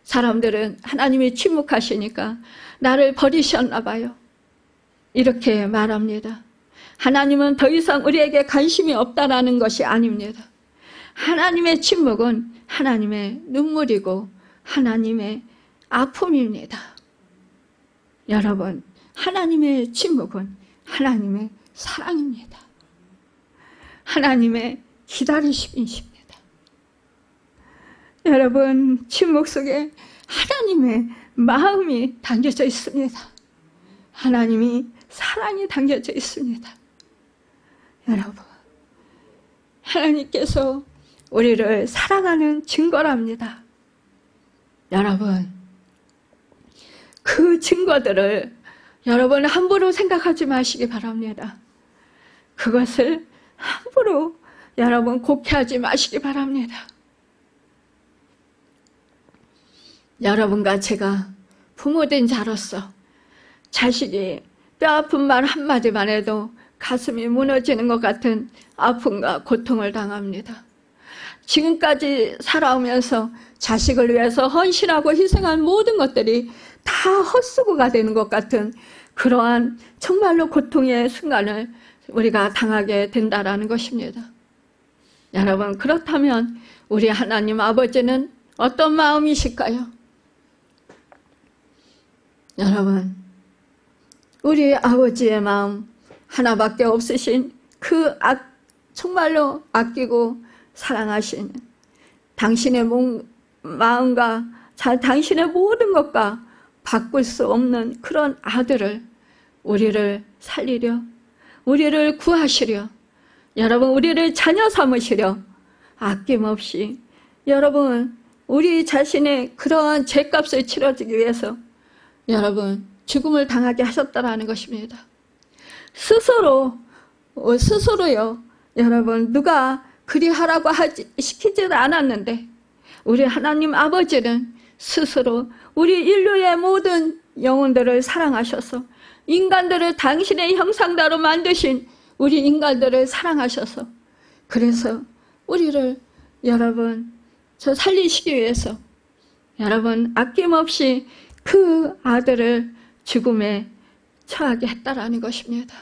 사람들은 하나님이 침묵하시니까 나를 버리셨나 봐요. 이렇게 말합니다. 하나님은 더 이상 우리에게 관심이 없다라는 것이 아닙니다. 하나님의 침묵은 하나님의 눈물이고 하나님의 아픔입니다. 여러분, 하나님의 침묵은 하나님의 사랑입니다. 하나님의 기다리심이십니다. 여러분, 침묵 속에 하나님의 마음이 담겨져 있습니다. 하나님이 사랑이 담겨져 있습니다. 여러분, 하나님께서 우리를 사랑하는 증거랍니다. 여러분, 그 증거들을 여러분 함부로 생각하지 마시기 바랍니다. 그것을 함부로 여러분 곡해하지 마시기 바랍니다. 여러분과 제가 부모된 자로서 자식이 뼈아픈 말 한마디만 해도 가슴이 무너지는 것 같은 아픔과 고통을 당합니다. 지금까지 살아오면서 자식을 위해서 헌신하고 희생한 모든 것들이 다 헛수고가 되는 것 같은 그러한 정말로 고통의 순간을 우리가 당하게 된다라는 것입니다. 여러분, 그렇다면 우리 하나님 아버지는 어떤 마음이실까요? 여러분, 우리 아버지의 마음 하나밖에 없으신 그 정말로 아끼고 사랑하신 당신의 마음과 당신의 모든 것과 바꿀 수 없는 그런 아들을 우리를 살리려, 우리를 구하시려, 여러분 우리를 자녀 삼으시려 아낌없이 여러분 우리 자신의 그러한 죄값을 치러주기 위해서 여러분 죽음을 당하게 하셨다라는 것입니다. 스스로요 여러분 누가 그리하라고 시키지도 않았는데 우리 하나님 아버지는 스스로 우리 인류의 모든 영혼들을 사랑하셔서 인간들을 당신의 형상대로 만드신 우리 인간들을 사랑하셔서 그래서 우리를 여러분 살리시기 위해서 여러분 아낌없이 그 아들을 죽음에 처하게 했다라는 것입니다.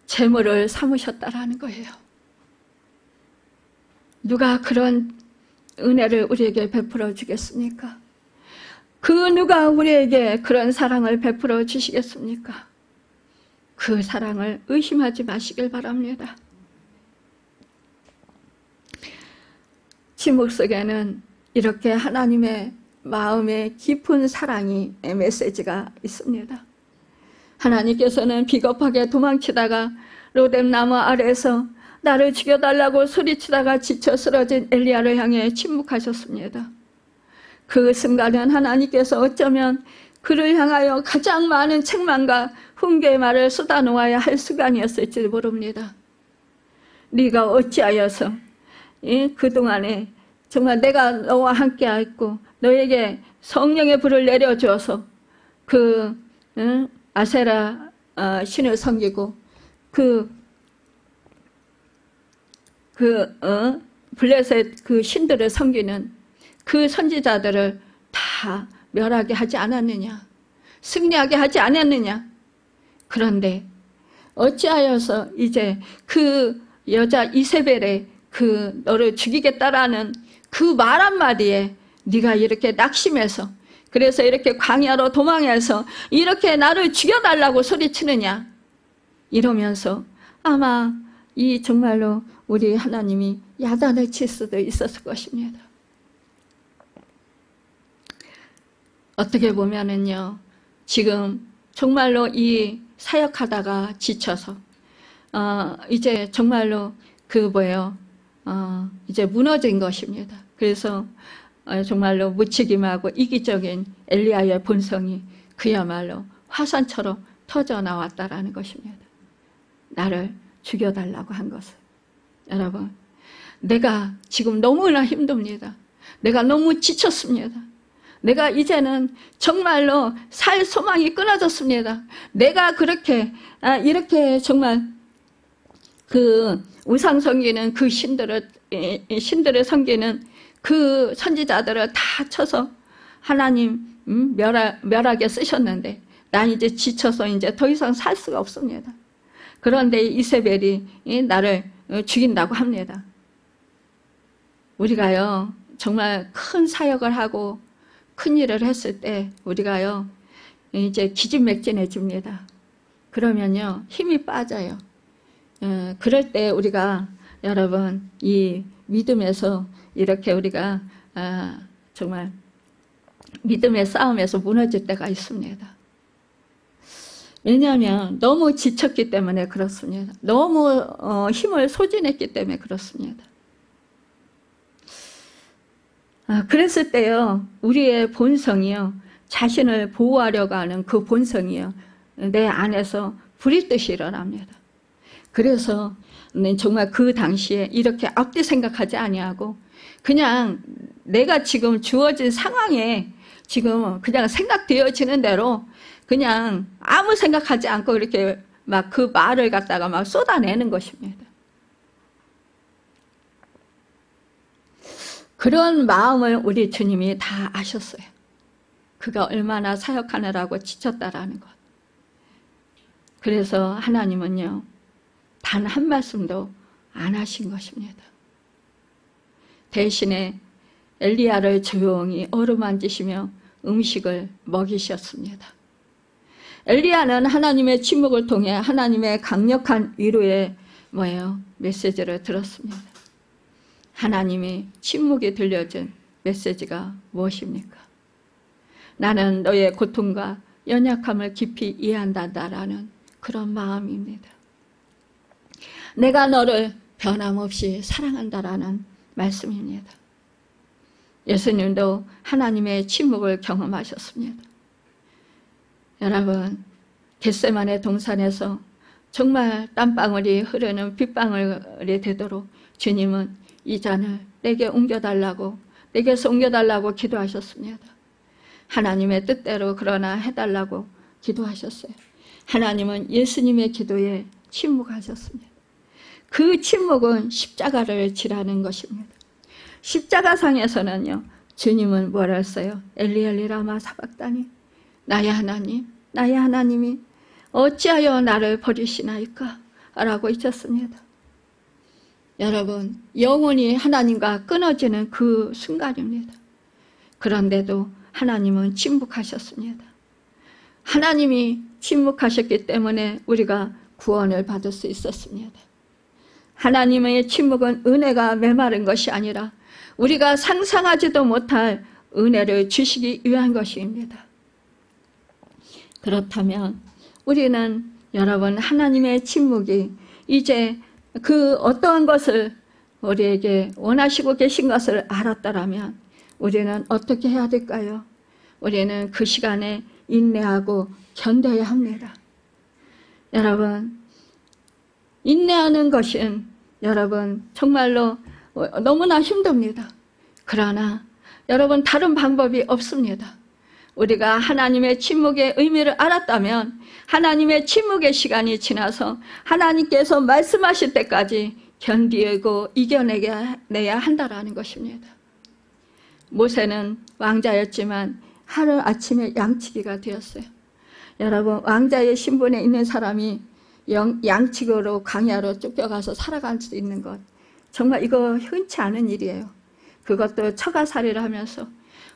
재물을 삼으셨다라는 거예요. 누가 그런 은혜를 우리에게 베풀어 주겠습니까? 그 누가 우리에게 그런 사랑을 베풀어 주시겠습니까? 그 사랑을 의심하지 마시길 바랍니다. 침묵 속에는 이렇게 하나님의 마음의 깊은 사랑의 메시지가 있습니다. 하나님께서는 비겁하게 도망치다가 로뎀나무 아래에서 나를 죽여달라고 소리치다가 지쳐 쓰러진 엘리야를 향해 침묵하셨습니다. 그 순간은 하나님께서 어쩌면 그를 향하여 가장 많은 책망과 훈계의 말을 쏟아놓아야 할 순간이었을지 모릅니다. 네가 어찌하여서 그동안에 정말 내가 너와 함께했고 너에게 성령의 불을 내려주어서 그 아세라 신을 섬기고 블레셋 그 신들을 섬기는 그 선지자들을 다 멸하게 하지 않았느냐, 승리하게 하지 않았느냐. 그런데 어찌하여서 이제 그 여자 이세벨의 그 너를 죽이겠다라는 그 말 한마디에 네가 이렇게 낙심해서 그래서 이렇게 광야로 도망해서 이렇게 나를 죽여달라고 소리치느냐 이러면서 아마 이 정말로 우리 하나님이 야단을 칠 수도 있었을 것입니다. 어떻게 보면은요 지금 정말로 이 사역하다가 지쳐서 이제 정말로 이제 무너진 것입니다. 그래서 정말로 무책임하고 이기적인 엘리야의 본성이 그야말로 화산처럼 터져 나왔다라는 것입니다. 나를 죽여달라고 한 것을. 여러분, 내가 지금 너무나 힘듭니다. 내가 너무 지쳤습니다. 내가 이제는 정말로 살 소망이 끊어졌습니다. 내가 이렇게 정말 그 우상 섬기는 그 신들을 섬기는 그 선지자들을 다 쳐서 하나님 멸하게 쓰셨는데 난 이제 지쳐서 이제 더 이상 살 수가 없습니다. 그런데 이세벨이 나를 죽인다고 합니다. 우리가요 정말 큰 사역을 하고 큰 일을 했을 때 우리가요 이제 기진맥진해집니다. 그러면요 힘이 빠져요. 그럴 때 우리가 여러분 이 믿음에서 이렇게 우리가 정말 믿음의 싸움에서 무너질 때가 있습니다. 왜냐하면 너무 지쳤기 때문에 그렇습니다. 너무 힘을 소진했기 때문에 그렇습니다. 그랬을 때요 우리의 본성이요 자신을 보호하려고 하는 그 본성이요 내 안에서 불이 뜨시 일어납니다. 그래서 정말 그 당시에 이렇게 앞뒤 생각하지 아니하고 그냥 내가 지금 주어진 상황에 지금 그냥 생각되어지는 대로 그냥 아무 생각하지 않고 이렇게 막 그 말을 갖다가 막 쏟아내는 것입니다. 그런 마음을 우리 주님이 다 아셨어요. 그가 얼마나 사역하느라고 지쳤다라는 것. 그래서 하나님은요, 단 한 말씀도 안 하신 것입니다. 대신에 엘리야를 조용히 어루만지시며 음식을 먹이셨습니다. 엘리야는 하나님의 침묵을 통해 하나님의 강력한 위로의 메시지를 들었습니다. 하나님이 침묵에 들려준 메시지가 무엇입니까? 나는 너의 고통과 연약함을 깊이 이해한다라는 그런 마음입니다. 내가 너를 변함없이 사랑한다라는 말씀입니다. 예수님도 하나님의 침묵을 경험하셨습니다. 여러분, 겟세마네 동산에서 정말 땀방울이 흐르는 빗방울이 되도록 주님은 이 잔을 내게 옮겨달라고, 내게서 옮겨달라고 기도하셨습니다. 하나님의 뜻대로 그러나 해달라고 기도하셨어요. 하나님은 예수님의 기도에 침묵하셨습니다. 그 침묵은 십자가를 지라는 것입니다. 십자가상에서는요, 주님은 뭐라 했어요? 엘리 엘리 라마 사박다니, 나의 하나님, 나의 하나님이 어찌하여 나를 버리시나이까? 라고 잊었습니다. 여러분, 영원히 하나님과 끊어지는 그 순간입니다. 그런데도 하나님은 침묵하셨습니다. 하나님이 침묵하셨기 때문에 우리가 구원을 받을 수 있었습니다. 하나님의 침묵은 은혜가 메마른 것이 아니라 우리가 상상하지도 못할 은혜를 주시기 위한 것입니다. 그렇다면 우리는 여러분, 하나님의 침묵이 이제 그 어떠한 것을 우리에게 원하시고 계신 것을 알았다라면 우리는 어떻게 해야 될까요? 우리는 그 시간에 인내하고 견뎌야 합니다. 여러분, 인내하는 것은 여러분 정말로 너무나 힘듭니다. 그러나 여러분, 다른 방법이 없습니다. 우리가 하나님의 침묵의 의미를 알았다면 하나님의 침묵의 시간이 지나서 하나님께서 말씀하실 때까지 견디고 이겨내야 한다라는 것입니다. 모세는 왕자였지만 하루아침에 양치기가 되었어요. 여러분, 왕자의 신분에 있는 사람이 양치기로 광야로 쫓겨가서 살아갈 수 있는 것, 정말 이거 흔치 않은 일이에요. 그것도 처가살이를 하면서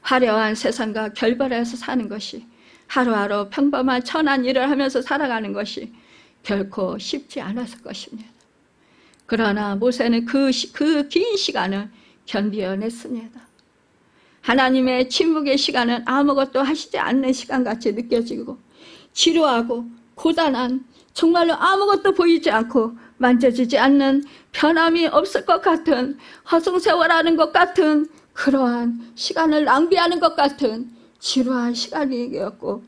화려한 세상과 결별해서 사는 것이, 하루하루 평범한 천한 일을 하면서 살아가는 것이 결코 쉽지 않았을 것입니다. 그러나 모세는 그 긴 시간을 견디어냈습니다. 하나님의 침묵의 시간은 아무것도 하시지 않는 시간같이 느껴지고 지루하고 고단한, 정말로 아무것도 보이지 않고 만져지지 않는, 변함이 없을 것 같은, 허송세월하는 것 같은 그러한 시간을 낭비하는 것 같은 지루한 시간이었고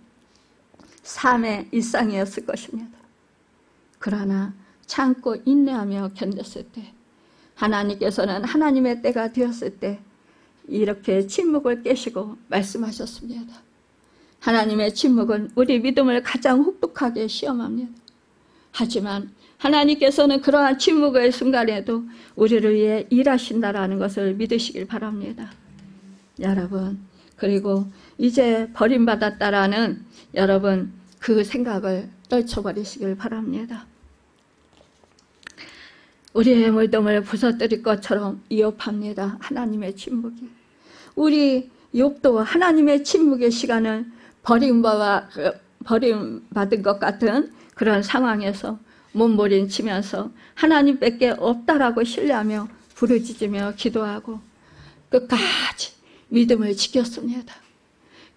삶의 일상이었을 것입니다. 그러나 참고 인내하며 견뎠을 때 하나님께서는 하나님의 때가 되었을 때 이렇게 침묵을 깨시고 말씀하셨습니다. 하나님의 침묵은 우리 믿음을 가장 혹독하게 시험합니다. 하지만 하나님께서는 그러한 침묵의 순간에도 우리를 위해 일하신다라는 것을 믿으시길 바랍니다. 여러분, 그리고 이제 버림받았다라는 여러분 그 생각을 떨쳐버리시길 바랍니다. 우리의 물동을 부서뜨릴 것처럼 위협합니다. 하나님의 침묵이. 우리 욥도 하나님의 침묵의 시간을 버림받은 것 같은 그런 상황에서 몸부림치면서 하나님밖에 없다라고 신뢰하며 부르짖으며 기도하고 끝까지 믿음을 지켰습니다.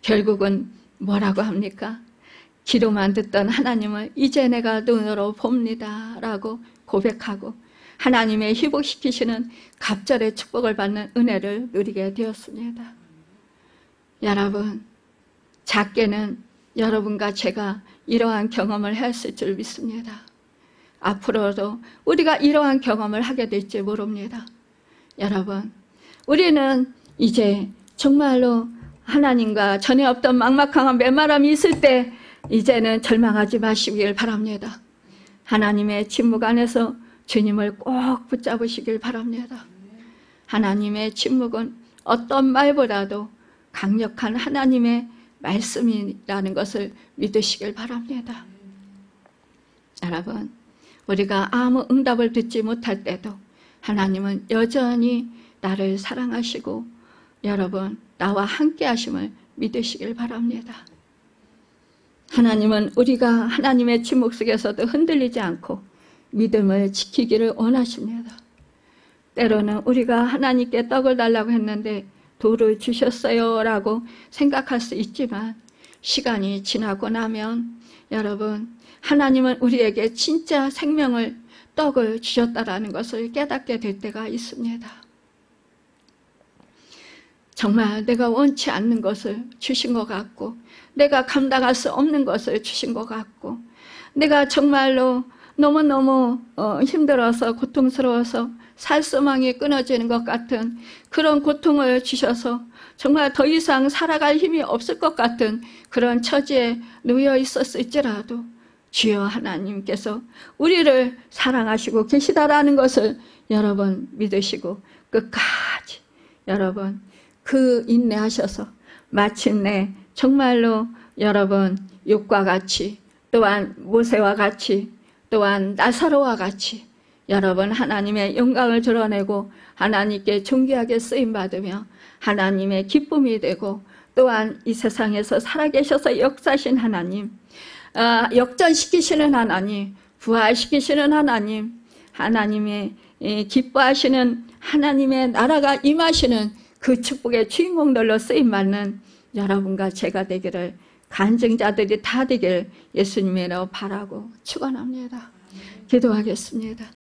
결국은 뭐라고 합니까? 귀로만 듣던 하나님을 이제 내가 눈으로 봅니다 라고 고백하고 하나님의 회복시키시는 갑절의 축복을 받는 은혜를 누리게 되었습니다. 여러분, 작게는 여러분과 제가 이러한 경험을 했을 줄 믿습니다. 앞으로도 우리가 이러한 경험을 하게 될지 모릅니다. 여러분, 우리는 이제 정말로 하나님과 전에 없던 막막한 메마름이 있을 때 이제는 절망하지 마시길 바랍니다. 하나님의 침묵 안에서 주님을 꼭 붙잡으시길 바랍니다. 하나님의 침묵은 어떤 말보다도 강력한 하나님의 말씀이라는 것을 믿으시길 바랍니다. 여러분, 우리가 아무 응답을 듣지 못할 때도 하나님은 여전히 나를 사랑하시고 여러분 나와 함께 하심을 믿으시길 바랍니다. 하나님은 우리가 하나님의 침묵 속에서도 흔들리지 않고 믿음을 지키기를 원하십니다. 때로는 우리가 하나님께 떡을 달라고 했는데 돌을 주셨어요 라고 생각할 수 있지만 시간이 지나고 나면 여러분 하나님은 우리에게 진짜 생명을 떡을 주셨다라는 것을 깨닫게 될 때가 있습니다. 정말 내가 원치 않는 것을 주신 것 같고 내가 감당할 수 없는 것을 주신 것 같고 내가 정말로 너무너무 힘들어서 고통스러워서 살소망이 끊어지는 것 같은 그런 고통을 주셔서 정말 더 이상 살아갈 힘이 없을 것 같은 그런 처지에 놓여 있었을지라도 주여 하나님께서 우리를 사랑하시고 계시다라는 것을 여러분 믿으시고 끝까지 여러분 그 인내하셔서 마침내 정말로 여러분 욥과 같이 또한 모세와 같이 또한 나사로와 같이 여러분 하나님의 영광을 드러내고 하나님께 존귀하게 쓰임받으며 하나님의 기쁨이 되고 또한 이 세상에서 살아계셔서 역사하신 하나님, 역전시키시는 하나님, 부활시키시는 하나님, 하나님의 기뻐하시는 하나님의 나라가 임하시는 그 축복의 주인공들로 쓰임받는 여러분과 제가 되기를 간증자들이 다 되기를 예수님의 이름으로 바라고 축원합니다. 기도하겠습니다.